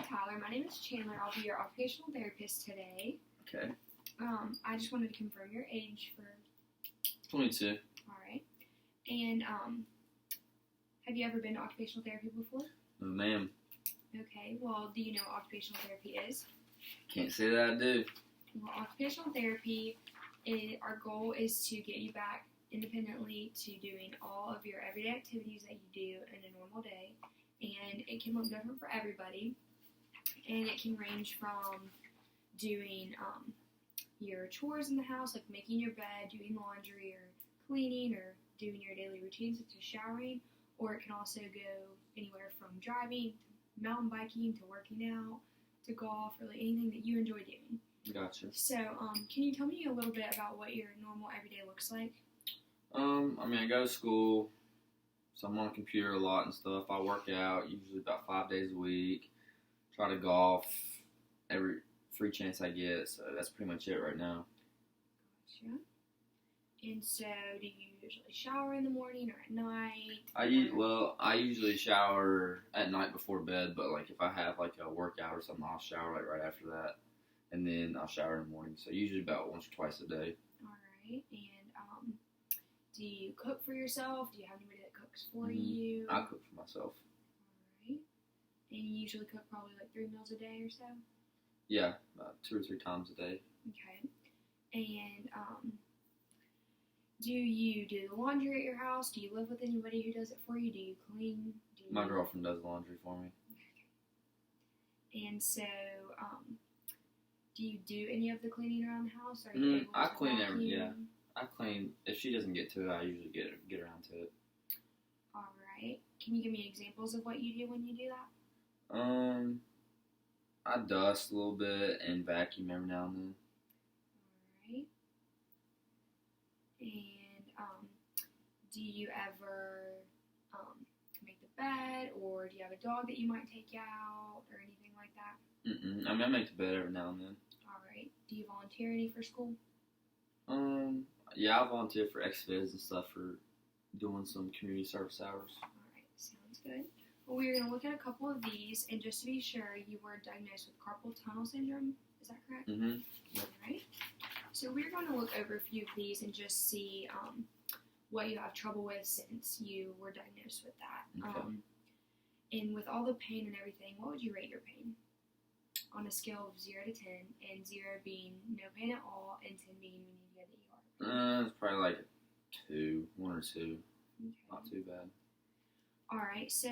Tyler. My name is Chandler. I'll be your occupational therapist today. Okay. I just wanted to confirm your age for... 22. All right. And have you ever been to occupational therapy before? No, ma'am. Okay. Well, do you know what occupational therapy is? Can't say that I do. Well, occupational therapy, our goal is to get you back independently to doing all of your everyday activities that you do in a normal day. And it can look different for everybody. And it can range from doing your chores in the house, like making your bed, doing laundry, or cleaning, or doing your daily routines, such as showering. Or it can also go anywhere from driving, to mountain biking, to working out, to golf, or like anything that you enjoy doing. Gotcha. So, can you tell me a little bit about what your normal everyday looks like? I go to school, so I'm on the computer a lot and stuff. I work out usually about 5 days a week. Try to golf every free chance I get, so that's pretty much it right now. Gotcha. And so, do you usually shower in the morning or at night? I usually shower at night before bed, but like if I have like a workout or something, I'll shower like right after that, and then I'll shower in the morning. So usually about once or twice a day. All right. And do you cook for yourself? Do you have anybody that cooks for you? I cook for myself. All right. And you usually cook probably like 3 meals a day or so? Yeah, about 2 or 3 times a day. Okay. And do you do the laundry at your house? Do you live with anybody who does it for you? Do you clean? My girlfriend does laundry for me. Okay. And so, do you do any of the cleaning around the house? Are you able to I clean vacuum? Yeah. I clean. If she doesn't get to it, I usually get around to it. All right. Can you give me examples of what you do when you do that? I dust a little bit and vacuum every now and then. All right. And do you ever make the bed, or do you have a dog that you might take out, or anything like that? I make the bed every now and then. All right. Do you volunteer any for school? Yeah, I volunteer for XFiz and stuff for doing some community service hours. All right. Sounds good. Well, we're going to look at a couple of these, and just to be sure, you were diagnosed with carpal tunnel syndrome. Is that correct? Mm-hmm. Yep. All right. So we're going to look over a few of these and just see what you have trouble with since you were diagnosed with that. Okay. And with all the pain and everything, what would you rate your pain? On a scale of 0 to 10, and 0 being no pain at all, and 10 being we need to go to the ER. It's probably like 1 or 2. Okay. Not too bad. All right, so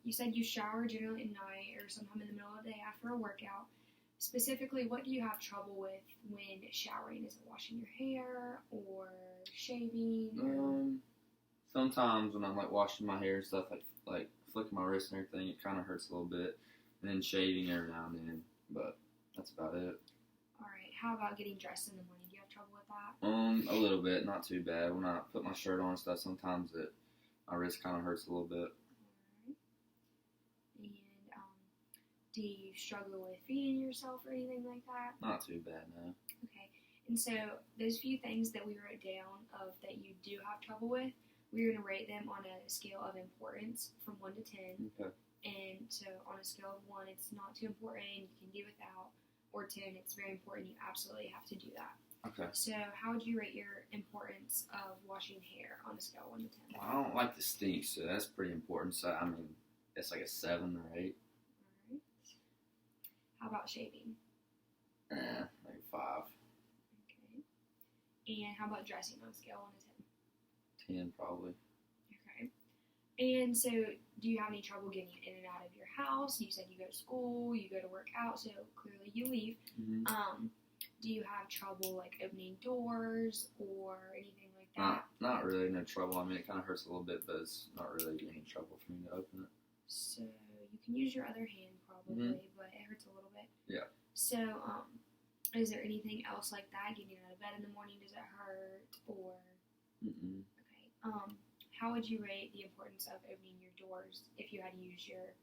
you said you shower generally at night or sometime in the middle of the day after a workout. Specifically, what do you have trouble with when showering? Is it washing your hair or shaving? Sometimes when I'm like washing my hair and stuff, like flicking my wrist and everything, it kind of hurts a little bit. And then shaving every now and then, but that's about it. All right, how about getting dressed in the morning? Do you have trouble with that? A little bit, not too bad. When I put my shirt on and stuff, sometimes my wrist kind of hurts a little bit. All right. And do you struggle with feeding yourself or anything like that? Not too bad, no. Okay. And so those few things that we wrote down of that you do have trouble with, we're going to rate them on a scale of importance from 1 to 10. Okay. And so on a scale of 1, it's not too important, you can do without, or 10, it's very important, you absolutely have to do that. Okay. So how would you rate your importance of washing hair on a scale of 1 to 10? Well, I don't like the stink, so that's pretty important. So, it's like a 7 or 8. All right. How about shaving? Like 5. Okay. And how about dressing on a scale of 1 to 10? 10 probably. Okay. And so, do you have any trouble getting in and out of your house? You said you go to school, you go to work out, so clearly you leave. Mm-hmm. Do you have trouble like opening doors or anything like that? Not really, no trouble. It kind of hurts a little bit, but it's not really any trouble for me to open it. So you can use your other hand probably, but it hurts a little bit. Yeah. So, is there anything else like that? Getting out of bed in the morning, does it hurt or? Mm-mm. Okay. How would you rate the importance of opening your doors if you had to use your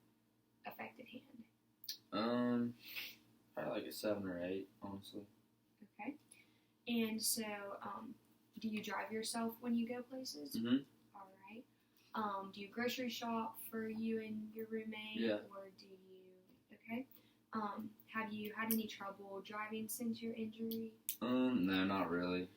affected hand? Probably like a 7 or 8, honestly. Okay. And so, do you drive yourself when you go places? Mm-hmm. All right. Do you grocery shop for you and your roommate? Yeah. Or do you? Okay. Have you had any trouble driving since your injury? No, not really.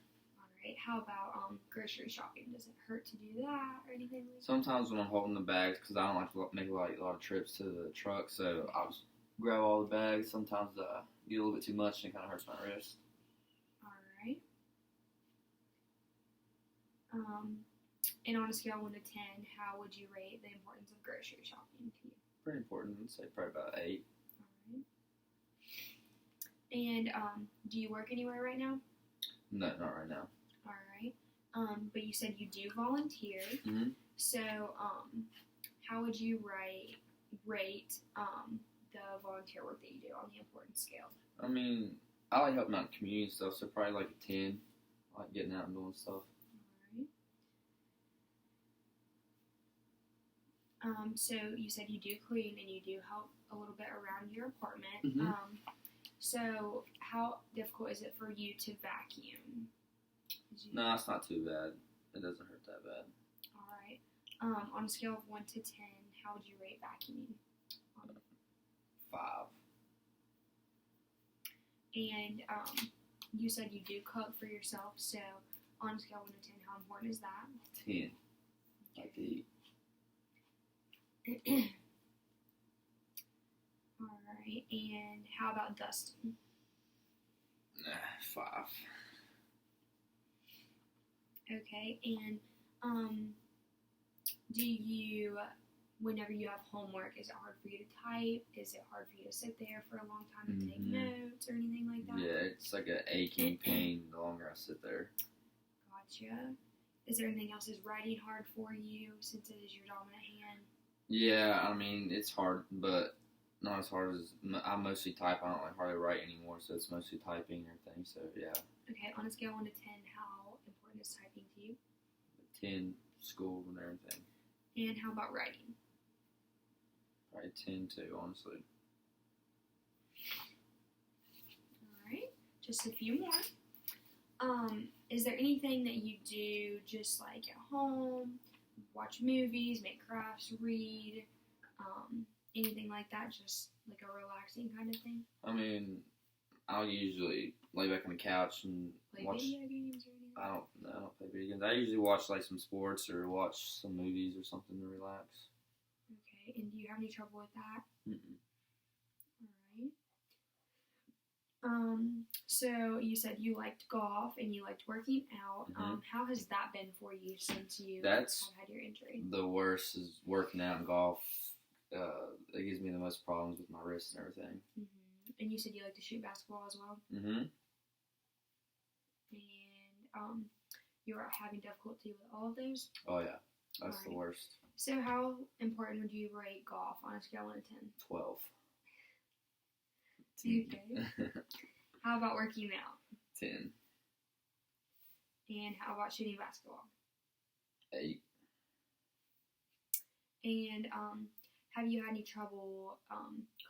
Alright, how about grocery shopping? Does it hurt to do that or anything like that? Sometimes when I'm holding the bags, because I don't like to make a lot of trips to the truck, so I'll just grab all the bags. Sometimes I get a little bit too much and it kind of hurts my wrist. Alright. And on a scale of 1 to 10, how would you rate the importance of grocery shopping to you? Pretty important. I'd say probably about 8. Alright. And do you work anywhere right now? No, not right now. Alright. But you said you do volunteer. Mm-hmm. So, how would you rate the volunteer work that you do on the importance scale? I mean, I like helping out in community and stuff, so probably like a 10. I like getting out and doing stuff. Alright. So you said you do clean and you do help a little bit around your apartment. Mm-hmm. So how difficult is it for you to vacuum? No, it's not too bad. It doesn't hurt that bad. Alright. On a scale of 1 to 10, how would you rate vacuuming? 5. And you said you do cook for yourself, so on a scale of 1 to 10, how important is that? 10. Like to eat. Alright, and how about dusting? 5. Okay, and do you, whenever you have homework, is it hard for you to type? Is it hard for you to sit there for a long time and take notes or anything like that? Yeah, it's like an aching pain the longer I sit there. Gotcha. Is there anything else? Is writing hard for you since it is your dominant hand? Yeah, I mean, it's hard, but not as hard as, I mostly type. I don't like hardly write anymore, so it's mostly typing and everything, so yeah. Okay, on a scale of 1 to 10, how important is typing to you? 10, school and everything. And how about writing? Probably 10 too, honestly. Alright, just a few more. Is there anything that you do just like at home? Watch movies, make crafts, read, anything like that, just like a relaxing kind of thing? I mean, I'll usually lay back on the couch and Play watch. video games or anything? I don't play video games. I usually watch like some sports or watch some movies or something to relax. Okay, and do you have any trouble with that? Mm-mm. Alright. So you said you liked golf and you liked working out. Mm-hmm. How has that been for you since you That's have had your injury? The worst is working out in golf. It gives me the most problems with my wrists and everything. Mm-hmm. And you said you like to shoot basketball as well? Mm-hmm. And you're having difficulty with all of those? Oh, yeah. That's Alright. the worst. So how important would you rate golf on a scale of 1 to 10? 12. Okay. How about working out? 10. And how about shooting basketball? 8. And have you had any trouble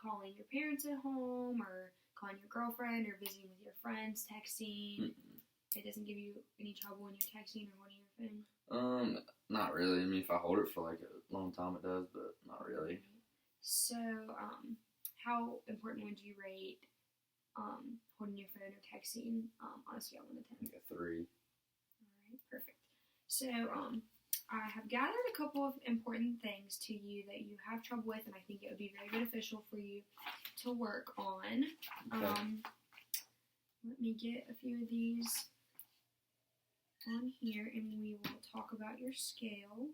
calling your parents at home or calling your girlfriend or visiting with your friends, texting? Mm-mm. It doesn't give you any trouble when you're texting or holding your phone? Not really. I mean, if I hold it for like a long time, it does, but not really. So, how important would you rate holding your phone or texting on a scale of 1 to 10? Like a 3. Alright, perfect. So, I have gathered a couple of important things to you that you have trouble with, and I think it would be very beneficial for you to work on. Okay. Let me get a few of these on here, and we will talk about your scale.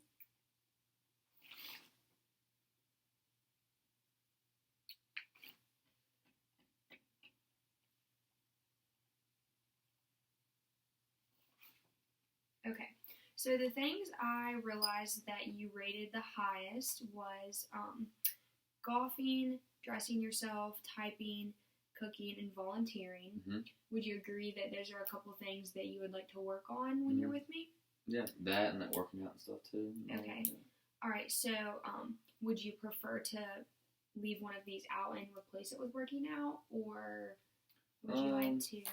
Okay, so the things I realized that you rated the highest was golfing, dressing yourself, typing, cooking, and volunteering. Mm-hmm. Would you agree that those are a couple things that you would like to work on when you're with me? Yeah, that and that working out and stuff too. Okay. All right, so would you prefer to leave one of these out and replace it with working out, or would you like to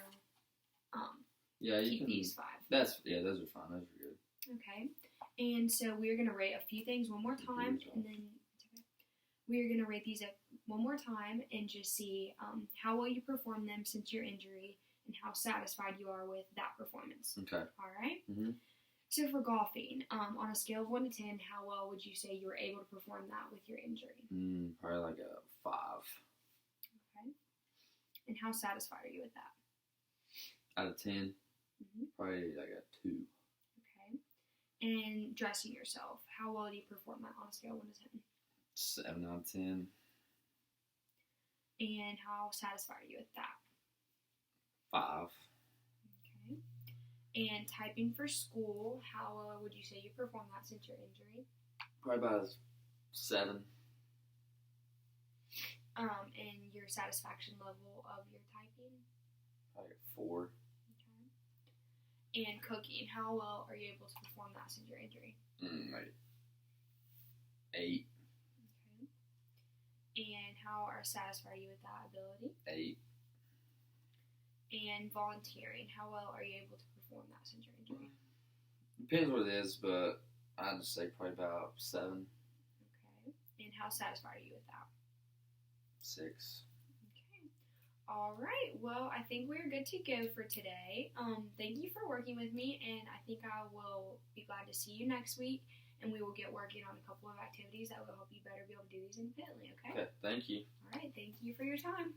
yeah, you keep can, these 5? those are fine. Those are good. Okay, and so we're going to rate a few things one more time, and then it's okay. We are going to rate these up one more time and just see how well you perform them since your injury and how satisfied you are with that performance. Okay. All right? Mm-hmm. So for golfing, on a scale of 1 to 10, how well would you say you were able to perform that with your injury? Probably like a 5. Okay. And how satisfied are you with that? Out of 10, probably like a 2. Okay. And dressing yourself, how well do you perform that on a scale of 1 to 10? 7 out of 10. And how satisfied are you with that? 5. Okay. And typing for school, how well would you say you performed that since your injury? Probably about a 7. And your satisfaction level of your typing? Probably a 4. Okay. And cooking, how well are you able to perform that since your injury? Like 8. Okay. And how satisfied are you with that ability? 8. And volunteering, how well are you able to perform that since your injury? Depends what it is, but I'd just say probably about 7. Okay. And how satisfied are you with that? 6. Okay. All right. Well, I think we're good to go for today. Thank you for working with me, and I think I will be glad to see you next week, and we will get working on a couple of activities that will help you better be able to do these independently, okay? Okay, thank you. All right. Thank you for your time.